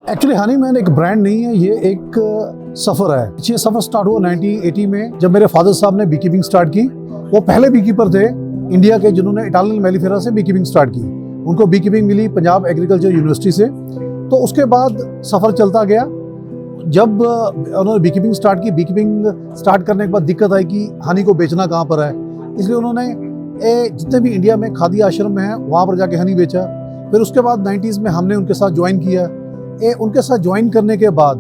Actually Hahnemann एक brand नहीं है, ये एक सफ़र है। ये सफ़र स्टार्ट हुआ 1980 में, जब मेरे फादर साहब ने बी कीपिंग स्टार्ट की। वो पहले बी कीपर थे इंडिया के जिन्होंने इटालियन मेलिफेरा से बी कीपिंग स्टार्ट की। उनको बी कीपिंग मिली पंजाब एग्रीकल्चर यूनिवर्सिटी से। तो उसके बाद सफ़र चलता गया। जब उन्होंने बी कीपिंग स्टार्ट की, बी कीपिंग स्टार्ट करने के बाद दिक्कत आई कि हनी को बेचना कहाँ पर है, इसलिए उन्होंने जितने भी इंडिया में खादी आश्रम में हैं वहाँ पर जाके हनी बेचा। फिर उसके बाद 90s में हमने उनके साथ ज्वाइन किया। उनके साथ ज्वाइन करने के बाद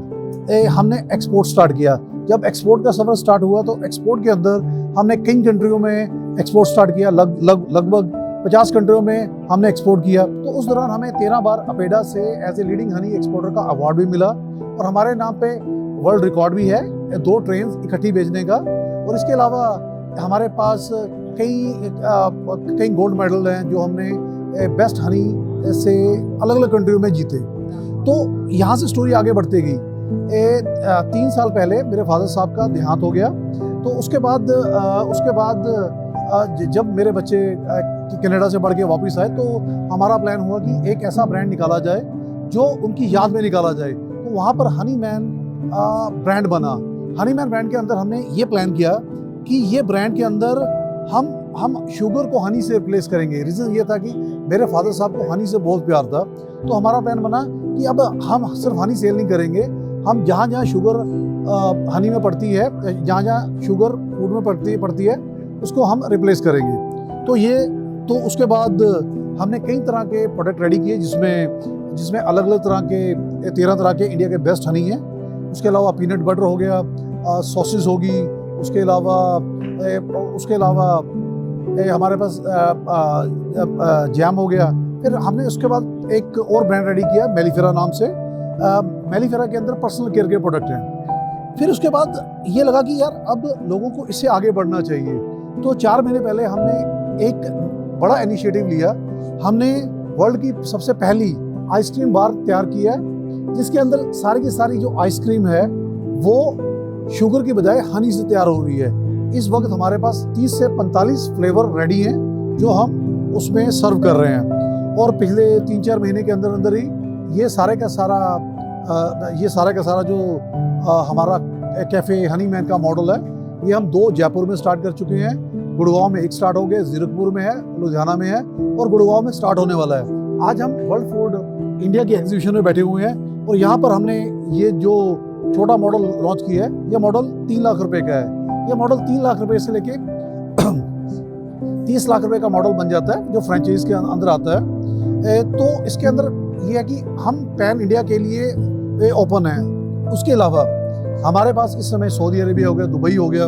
हमने एक्सपोर्ट स्टार्ट किया। जब एक्सपोर्ट का सफ़र स्टार्ट हुआ तो एक्सपोर्ट के अंदर हमने कई कंट्रियों में एक्सपोर्ट स्टार्ट किया। लगभग 50 कंट्रियों में हमने एक्सपोर्ट किया। तो उस दौरान हमें 13 बार अपेडा से as a leading honey exporter का अवार्ड भी मिला और हमारे नाम पे वर्ल्ड रिकॉर्ड भी है 2 ट्रेन इकट्ठी भेजने का। और इसके अलावा हमारे पास कई गोल्ड मेडल हैं जो हमने बेस्ट हनी से अलग अलग कंट्रियों में जीते। तो यहाँ से स्टोरी आगे बढ़ती गई। 3 साल पहले मेरे फादर साहब का देहांत हो गया। तो उसके बाद जब मेरे बच्चे कनाडा से बढ़ के वापस आए तो हमारा प्लान हुआ कि एक ऐसा ब्रांड निकाला जाए जो उनकी याद में निकाला जाए। तो वहाँ पर हनीमैन ब्रांड बना। हनीमैन ब्रांड के अंदर हमने ये प्लान किया कि ये ब्रांड के अंदर हम शुगर को हनी से रिप्लेस करेंगे। रीज़न ये था कि मेरे फादर साहब को हनी से बहुत प्यार था। तो हमारा प्लान बना कि अब हम सिर्फ हनी सेल नहीं करेंगे, हम जहाँ जहाँ शुगर हनी में पड़ती है, जहाँ जहाँ शुगर फूड में पड़ती है उसको हम रिप्लेस करेंगे। तो उसके बाद हमने कई तरह के प्रोडक्ट रेडी किए जिसमें अलग अलग तरह के 13 तरह के इंडिया के बेस्ट हनी हैं। उसके अलावा पीनट बटर हो गया, सॉसेस होगी, उसके अलावा हमारे पास जैम हो गया। फिर हमने उसके बाद एक और ब्रांड रेडी किया मेलिफेरा नाम से। मेलिफेरा के अंदर पर्सनल केयर के प्रोडक्ट हैं। फिर उसके बाद ये लगा कि यार अब लोगों को इससे आगे बढ़ना चाहिए। तो 4 महीने पहले हमने एक बड़ा इनिशिएटिव लिया। हमने वर्ल्ड की सबसे पहली आइसक्रीम बार तैयार की है जिसके अंदर सारी की सारी जो आइसक्रीम है वो शुगर की बजाय हनी से तैयार हो रही है। इस वक्त हमारे पास 30 से 45 फ्लेवर रेडी हैं जो हम उसमें सर्व कर रहे हैं। और पिछले 3-4 महीने के अंदर ही ये सारे का सारा जो हमारा कैफ़े हनीमैन का मॉडल है ये हम 2 जयपुर में स्टार्ट कर चुके हैं। गुड़गांव में एक स्टार्ट हो गया, जीरकपुर में है, लुधियाना में है और गुड़गांव में स्टार्ट होने वाला है। आज हम वर्ल्ड फूड इंडिया की एग्जीबिशन में बैठे हुए हैं और यहाँ पर हमने ये जो छोटा मॉडल लॉन्च किया है, ये मॉडल 3 लाख रुपए का है। ये मॉडल 3 लाख रुपए से लेके 30 लाख रुपए का मॉडल बन जाता है जो फ्रेंचाइज के अंदर आता है। तो इसके अंदर ये है कि हम पैन इंडिया के लिए ओपन है। उसके अलावा हमारे पास इस समय सऊदी अरेबिया हो गया, दुबई हो गया,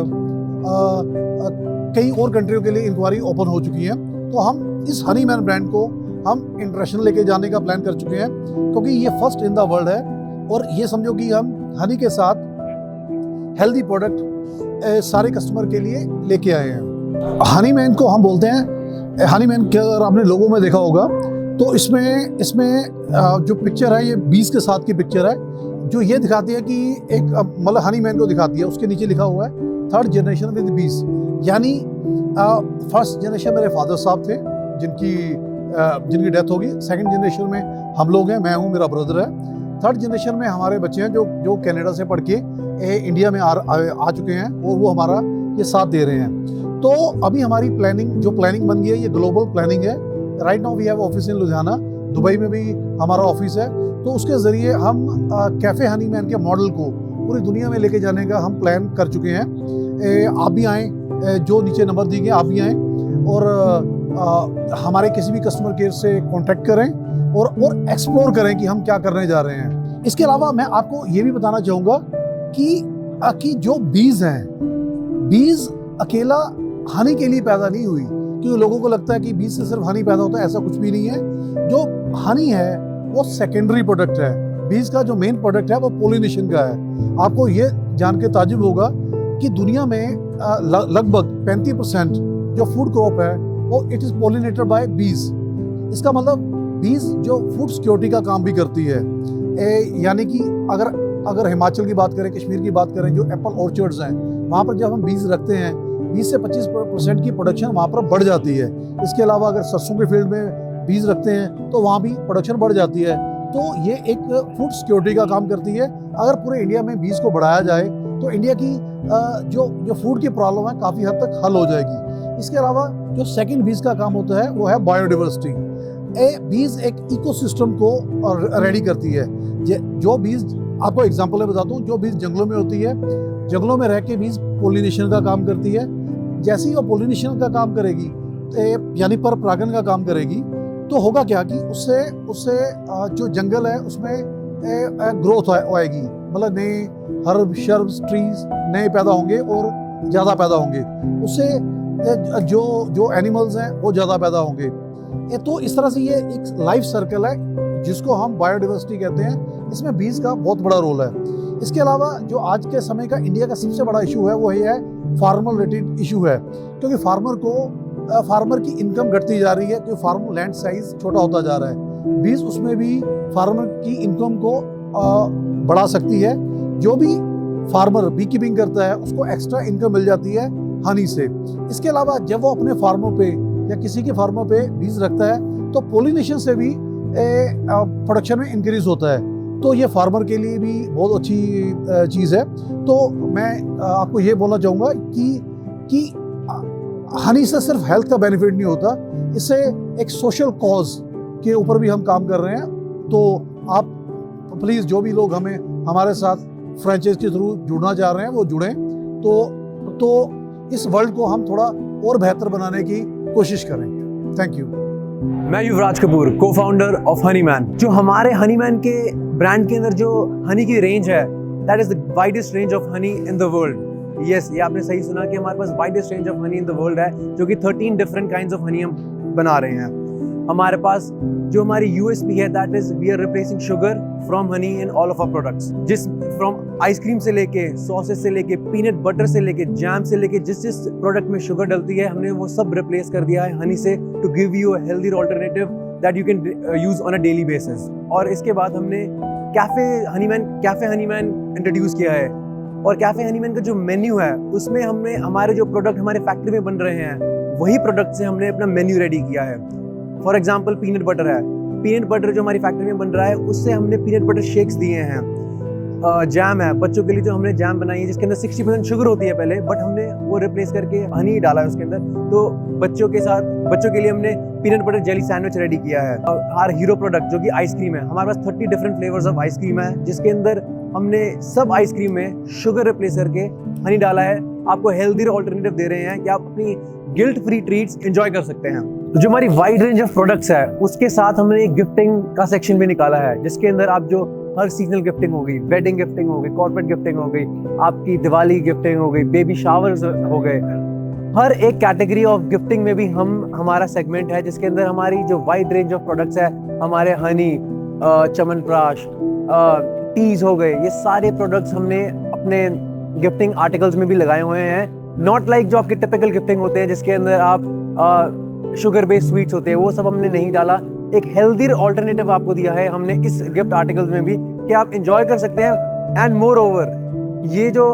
कई और कंट्रियों के लिए इंक्वायरी ओपन हो चुकी है। तो हम इस हनीमैन ब्रांड को हम इंटरनेशनल लेके जाने का प्लान कर चुके हैं क्योंकि ये फर्स्ट इन द वर्ल्ड है। और ये समझो कि हम हनी के साथ हेल्दी प्रोडक्ट सारे कस्टमर के लिए लेके आए हैं। हनीमैन को हम बोलते हैं, हनीमैन के अगर आपने लोगों में देखा होगा तो इसमें जो पिक्चर है ये बीज के साथ की पिक्चर है जो ये दिखाती है कि एक मतलब हनीमैन को दिखाती है। उसके नीचे लिखा हुआ है 3rd जनरेशन विद बीज, यानी फर्स्ट जनरेशन मेरे फादर साहब थे जिनकी डेथ होगी। 2nd जनरेशन में हम लोग हैं, मैं हूँ, मेरा ब्रदर है। 3rd जनरेशन में हमारे बच्चे हैं जो कनाडा से पढ़ के इंडिया में आ चुके हैं और वो हमारा ये साथ दे रहे हैं। तो अभी हमारी प्लानिंग बन गई है, ये ग्लोबल प्लानिंग है। Right now we have office in Ludhiana, Dubai में भी हमारा ऑफिस है। तो उसके ज़रिए हम कैफ़े हनीमैन के मॉडल को पूरी दुनिया में लेके जाने का हम प्लान कर चुके हैं। आप भी आएँ, जो नीचे नंबर दिए गए आप भी आएँ और हमारे किसी भी कस्टमर केयर से कांटेक्ट करें और एक्सप्लोर करें कि हम क्या करने जा रहे हैं। इसके अलावा मैं आपको ये भी बताना चाहूँगा कि जो बीज हैं, बीज अकेला हनी के लिए पैदा नहीं हुई, क्योंकि लोगों को लगता है कि बीज से सिर्फ हनी पैदा होता है। ऐसा कुछ भी नहीं है। जो हनी है वो सेकेंडरी प्रोडक्ट है। बीज का जो मेन प्रोडक्ट है वो पोलिनेशन का है। आपको ये जान के ताजुब होगा कि दुनिया में लगभग 35% जो फूड क्रॉप है वो इट इज़ पोलिनेटेड बाय बीज। इसका मतलब बीज जो फूड सिक्योरिटी का काम भी करती है। यानी कि अगर हिमाचल की बात करें, कश्मीर की बात करें, जो एप्पल ऑर्चर्ड्स हैं वहाँ पर जब हम बीज रखते हैं 20 से 25% की प्रोडक्शन वहाँ पर बढ़ जाती है। इसके अलावा अगर सरसों के फील्ड में बीज रखते हैं तो वहाँ भी प्रोडक्शन बढ़ जाती है। तो ये एक फूड सिक्योरिटी का काम करती है। अगर पूरे इंडिया में बीज को बढ़ाया जाए तो इंडिया की जो फूड की प्रॉब्लम है काफ़ी हद तक हल हो जाएगी। इसके अलावा जो सेकंड बीज का काम होता है वो है बायोडाइवर्सिटी। बीज एक इकोसिस्टम को रेडी करती है। जो बीज, आपको एग्जांपल में बताता हूँ, जो बीज जंगलों में होती है, जंगलों में रह के बीज पोलिनेशन का काम करती है। जैसे ही वो पोलिनेशन का काम करेगी, यानी पर परागण का काम करेगी, तो होगा क्या कि उससे जो जंगल है उसमें ग्रोथ आएगी, मतलब नए हर्ब शर्ब्स ट्रीज नए पैदा होंगे और ज़्यादा पैदा होंगे। उससे जो एनिमल्स हैं वो ज़्यादा पैदा होंगे। तो इस तरह से ये एक लाइफ सर्कल है जिसको हम बायोडाइवर्सिटी कहते हैं। इसमें बीज का बहुत बड़ा रोल है। इसके अलावा जो आज के समय का इंडिया का सबसे बड़ा इशू है वो ये है फार्मर रिलेटेड इशू है, क्योंकि फार्मर की इनकम घटती जा रही है, क्योंकि फार्म लैंड साइज छोटा होता जा रहा है। बीज उसमें भी फार्मर की इनकम को बढ़ा सकती है। जो भी फार्मर बी कीपिंग करता है उसको एक्स्ट्रा इनकम मिल जाती है हनी से। इसके अलावा जब वो अपने फार्मों पे या किसी के फार्मों पे बीज रखता है तो पोलिनेशन से भी प्रोडक्शन में इंक्रीज होता है। तो ये फार्मर के लिए भी बहुत अच्छी चीज़ है। तो मैं आपको ये बोलना चाहूँगा कि हनी से सिर्फ हेल्थ का बेनिफिट नहीं होता, इससे एक सोशल कॉज के ऊपर भी हम काम कर रहे हैं। तो आप प्लीज़ जो भी लोग हमारे साथ फ्रेंचाइज के थ्रू जुड़ना चाह रहे हैं वो जुड़ें, तो इस वर्ल्ड को हम थोड़ा और बेहतर बनाने की कोशिश करें। Thank you. मैं युवराज कपूर, को फाउंडर ऑफ हनीमैन। जो हमारे हनीमैन के ब्रांड के अंदर जो हनी की रेंज है, that is the widest range of honey in the world. Yes, ये आपने सही सुना कि हमारे पास widest range of honey in the world है, जो कि 13 डिफरेंट काइंड्स ऑफ हनी हम बना रहे हैं। हमारे पास जो हमारी यूएसपी है, that is we are replacing sugar from honey in all of our products. जिस फ्रॉम आइसक्रीम से लेके सॉसेस से लेके पीनट बटर से लेके जैम से लेके जिस प्रोडक्ट में शुगर डलती है, हमने वो सब रिप्लेस कर दिया है हनी से, to give you a healthy alternative that you can use on a daily basis. और इसके बाद हमने कैफे हनीमैन इंट्रोड्यूस किया है। और कैफे हनीमैन का जो मेन्यू है उसमें हमने हमारे जो प्रोडक्ट हमारे फैक्ट्री में बन रहे हैं वही प्रोडक्ट से हमने अपना मेन्यू रेडी किया है। फॉर एग्जाम्पल पीनट बटर है, पीनट बटर जो हमारी फैक्ट्री में बन रहा है उससे हमने पीनट बटर शेक्स दिए हैं। जैम है, बच्चों के लिए जो हमने जैम बनाई है जिसके अंदर 60% शुगर होती है पहले, बट हमने वो रिप्लेस करके हनी डाला है उसके अंदर। तो बच्चों के लिए हमने peanut butter jelly sandwich ready किया है। और हीरो प्रोडक्ट जो कि आइसक्रीम है, हमारे पास 30 डिफरेंट फ्लेवर्स ऑफ आइसक्रीम है, जिसके अंदर हमने सब आइसक्रीम में शुगर रिप्लेस करके हनी डाला है। आपको हेल्दी ऑल्टरनेटिव दे रहे हैं कि आप अपनी गिल्ट फ्री ट्रीट्स एंजॉय कर सकते हैं। जो हमारी वाइड रेंज ऑफ प्रोडक्ट्स है उसके साथ हमने एक गिफ्टिंग का सेक्शन भी निकाला है, जिसके अंदर आप जो हर सीजनल गिफ्टिंग हो गई, वेडिंग गिफ्टिंग हो गई, कॉर्पोरेट गिफ्टिंग हो गई, आपकी दिवाली गिफ्टिंग हो गई, बेबी शावर्स हो गए, हर एक कैटेगरी ऑफ गिफ्टिंग में भी हमारा सेगमेंट है, जिसके अंदर हमारी जो वाइड रेंज ऑफ प्रोडक्ट्स है, हमारे हनी, च्यवनप्राश, टीज हो गए, ये सारे प्रोडक्ट्स हमने अपने गिफ्टिंग आर्टिकल्स में भी लगाए हुए हैं। नॉट लाइक जो आपके टिपिकल गिफ्टिंग होते हैं जिसके अंदर आप शुगर बेस्ड स्वीट्स होते हैं, वो सब हमने नहीं डाला। एक हेल्दी ऑल्टरनेटिव आपको दिया है हमने इस गिफ्ट आर्टिकल्स में भी, कि आप एंजॉय कर सकते हैं। एंड मोर ओवर ये जो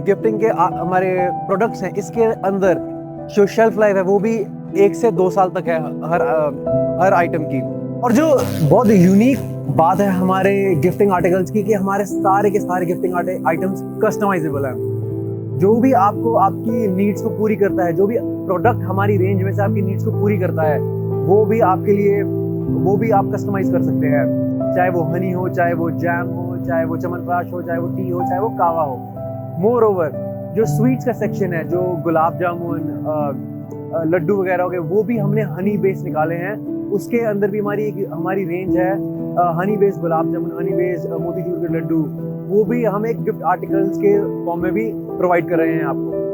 गिफ्टिंग के हमारे प्रोडक्ट्स हैं, इसके अंदर जो शेल्फ लाइफ है वो भी 1 से 2 साल तक है हर आइटम की। और जो बहुत यूनिक बात है हमारे गिफ्टिंग आर्टिकल्स की, कि हमारे सारे के सारे गिफ्टिंग आइटम्स कस्टमाइजेबल हैं। जो भी आपको आपकी नीड्स को पूरी करता है, जो भी प्रोडक्ट हमारी रेंज में से आपकी नीड्स को पूरी करता है, वो भी आप कस्टमाइज कर सकते हैं। चाहे वो हनी हो, चाहे वो जैम हो, चाहे वो च्यवनप्राश हो, चाहे वो टी हो, चाहे वो कावा हो। मोर ओवर जो स्वीट्स का सेक्शन है, जो गुलाब जामुन, लड्डू वगैरह हो गए, वो भी हमने हनी बेस्ड निकाले हैं। उसके अंदर भी हमारी रेंज है हनी बेस्ड गुलाब जामुन, हनी बेस्ड मोतीचूर के लड्डू, वो भी हम एक गिफ्ट आर्टिकल्स के फॉर्म में भी प्रोवाइड कर रहे हैं आपको।